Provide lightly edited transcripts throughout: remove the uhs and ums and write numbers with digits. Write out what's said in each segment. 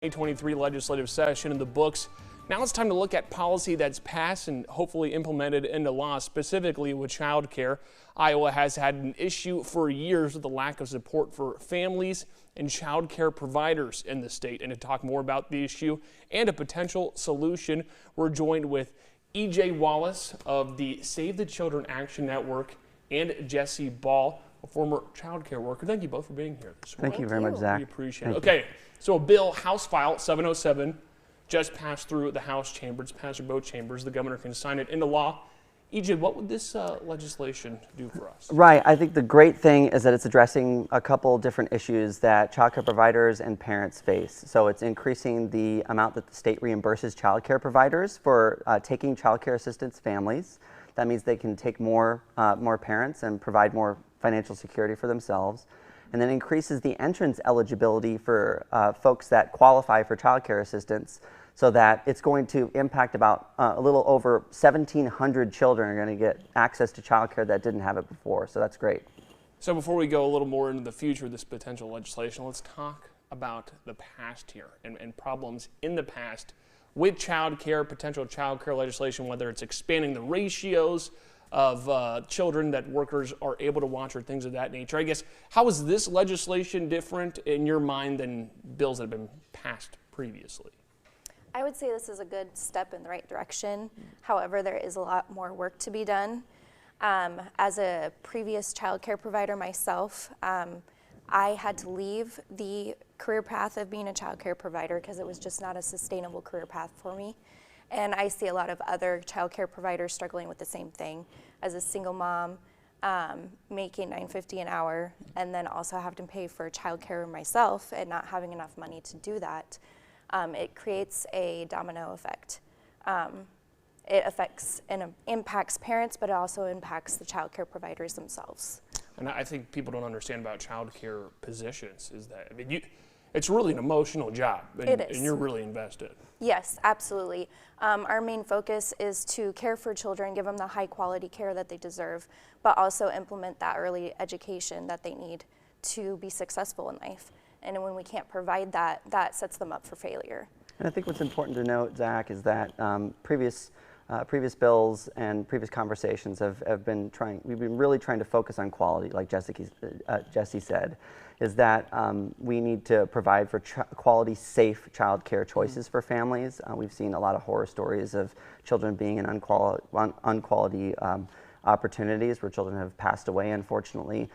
2023 legislative session in the books. Now it's time to look at policy that's passed and hopefully implemented into law, specifically with child care. Iowa has had an issue for years with the lack of support for families and child care providers in the state. And to talk more about the issue and a potential solution, we're joined with E.J. Wallace of the Save the Children Action Network and Jesse Ball, a former child care worker. Thank you both for being here this morning. Thank you very much, Zach. We appreciate it. Okay, so a bill, House File 707, just passed through the House chamber. It's passed through both chambers. The governor can sign it into law. EJ, what would this legislation do for us? Right. I think the great thing is that it's addressing a couple different issues that child care providers and parents face. So it's increasing the amount that the state reimburses child care providers for taking child care assistance families. That means they can take more parents and provide more financial security for themselves. And then increases the entrance eligibility for folks that qualify for child care assistance, so that it's going to impact about a little over 1,700 children are going to get access to child care that didn't have it before. So that's great. So before we go a little more into the future of this potential legislation, let's talk about the past here and problems in the past with child care, potential child care legislation, whether it's expanding the ratios of children that workers are able to watch or things of that nature. I guess, how is this legislation different in your mind than bills that have been passed previously? I would say this is a good step in the right direction. However, there is a lot more work to be done. As a previous child care provider myself, I had to leave the career path of being a child care provider because it was just not a sustainable career path for me. And I see a lot of other child care providers struggling with the same thing. As a single mom, making $9.50 an hour, and then also having to pay for child care myself and not having enough money to do that, it creates a domino effect. It affects and impacts parents, but it also impacts the child care providers themselves. And I think people don't understand about child care positions is that, I mean, it's really an emotional job. And, it is. And you're really invested. Yes, absolutely. Our main focus is to care for children, give them the high quality care that they deserve, but also implement that early education that they need to be successful in life. And when we can't provide that, that sets them up for failure. And I think what's important to note, Zach, is that previous bills and previous conversations have been we've been really trying to focus on quality, like Jesse said, is that we need to provide for quality, safe child care choices for families. We've seen a lot of horror stories of children being in unquality opportunities where children have passed away, unfortunately.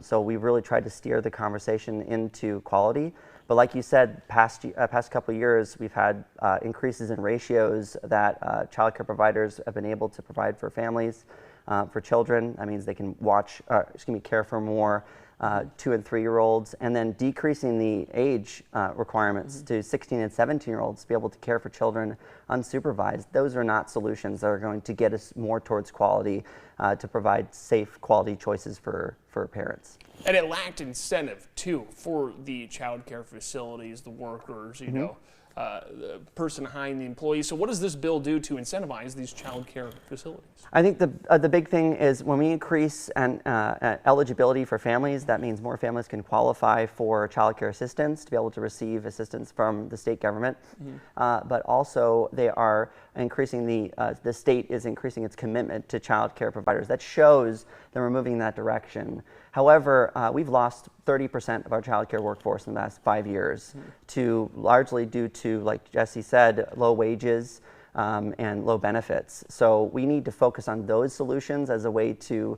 So we've really tried to steer the conversation into quality. But like you said, past couple of years, we've had increases in ratios that child care providers have been able to provide for families, for children. That means they can care for more 2 and 3-year-olds, and then decreasing the age requirements to 16 and 17-year-olds to be able to care for children unsupervised. Those are not solutions that are going to get us more towards quality, to provide safe, quality choices for parents. And it lacked incentive, too, for the child care facilities, the workers, you know, the person behind the employees. So what does this bill do to incentivize these child care facilities? I think the big thing is when we increase eligibility for families, that means more families can qualify for child care assistance to be able to receive assistance from the state government. But also they are increasing the state is increasing its commitment to child care providers. That shows that we're moving in that direction. However, we've lost 30% of our child care workforce in the last 5 years, largely due to, like Jesse said, low wages and low benefits. So we need to focus on those solutions as a way to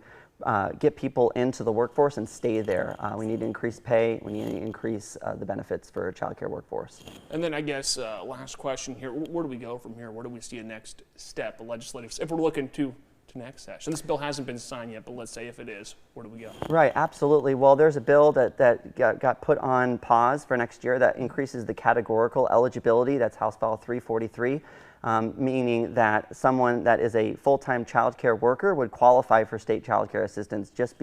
get people into the workforce and stay there. We need to increase pay. We need to increase the benefits for child care workforce. And then I guess last question here, where do we go from here? Where do we see a next step, a legislative, if we're looking to next session? This bill hasn't been signed yet, but let's say if it is, where do we go? Right, absolutely. Well, there's a bill that got put on pause for next year that increases the categorical eligibility. That's House File 343, meaning that someone that is a full-time child care worker would qualify for state child care assistance just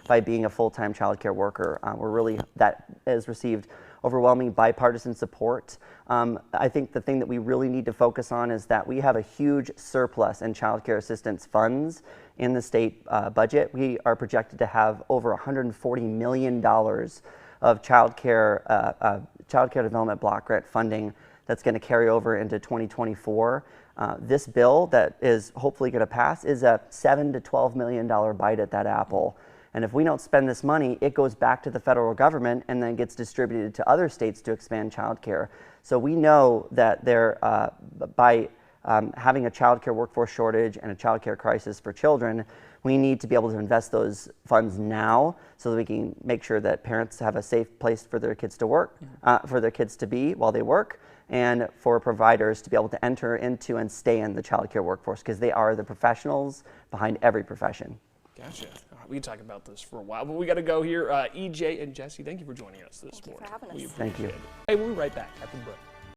by being a full-time child care worker. That has received overwhelming bipartisan support. I think the thing that we really need to focus on is that we have a huge surplus in child care assistance funds in the state budget. We are projected to have over $140 million of child care Child Care Development Block Grant funding that's going to carry over into 2024. This bill that is hopefully going to pass is a $7 to $12 million bite at that apple. And if we don't spend this money, it goes back to the federal government and then gets distributed to other states to expand child care. So we know that by having a child care workforce shortage and a child care crisis for children, we need to be able to invest those funds now so that we can make sure that parents have a safe place for their kids to work, for their kids to be while they work, and for providers to be able to enter into and stay in the child care workforce, because they are the professionals behind every profession. Gotcha. We can talk about this for a while, but we got to go here. EJ and Jesse, thank you for joining us this morning. Thank you for having us. Thank you. Hey, we'll be right back after the break.